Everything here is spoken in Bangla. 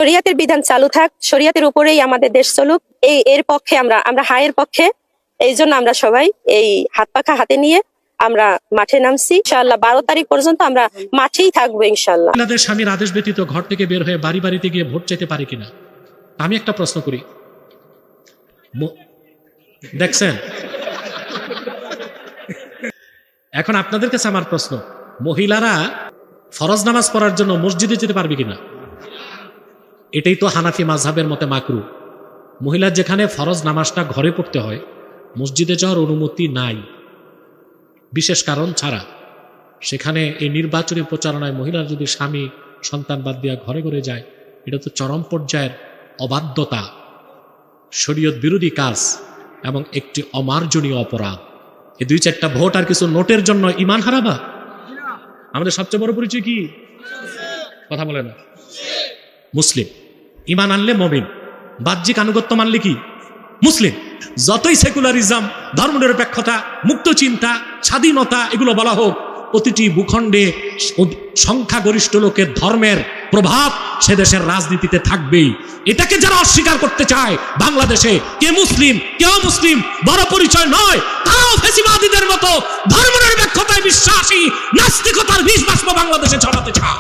শরিয়াতের বিধান চালু থাক, শরিয়াতের উপরেই আমাদের দেশ চলুক, এর পক্ষে আমরা হায়ের পক্ষে। এই জন্য আমরা সবাই এই হাত পাখা হাতে নিয়ে আমরা মাঠে নামছি। ইনশাআল্লাহ 12 তারিখ পর্যন্ত আমরা মাঠেই থাকবো ইনশাআল্লাহ। আপনাদের স্বামীর আদেশ ব্যতীত ঘর থেকে বের হয়ে বাড়ি বাড়িতে গিয়ে ভোট চাইতে পারে কিনা? আমি একটা প্রশ্ন করি, দেখছেন? এখন আপনাদের কাছে আমার প্রশ্ন, মহিলারা ফরজ নামাজ পড়ার জন্য মসজিদে যেতে পারবে কিনা? এটাই তো হানাফি মাযহাবের মতে মাকরু। মহিলার যেখানে ফরজ নামাজটা ঘরে পড়তে হয়, মসজিদে যাওয়ার অনুমতি নাই বিশেষ কারণ ছাড়া। সেখানে এই নির্বাচনী প্রচারণায় মহিলার যদি স্বামী সন্তান বাদ দিয়া ঘরে ঘরে যায়, এটা তো চরম পর্যায়ের অবাধ্যতা, শরীয়ত বিরোধী কাজ এবং একটি অমার্জনীয় অপরাধ। এই 2-4টা ভোট আর কিছু নোটের জন্য ঈমান হারাবা? আমাদের সবচেয়ে বড় পরিচয় কি? কথা বলে না। মুসলিম। ঈমান আনলে মুমিন, বাহ্যিক আনুগত্য মানলে কি? মুসলিম। যতই সেকুলারিজম, ধর্মনিরপেক্ষতা, মুক্ত চিন্তা, স্বাধীনতা এগুলো বলা হোক, প্রতিটি ভূখণ্ডে সংখ্যাগরিষ্ঠ লোকের ধর্মের প্রভাব সে দেশের রাজনীতিতে থাকবেই। এটাকে যারা অস্বীকার করতে চায় বাংলাদেশে, কে মুসলিম কে অমুসলিম বড় পরিচয় নয়, তারাও ফ্যাসিবাদীদের মতো ধর্মনিরপেক্ষতায় বিশ্বাসী নাস্তিকতার বিষ বাষ্প বাংলাদেশে ছড়াতে চায়।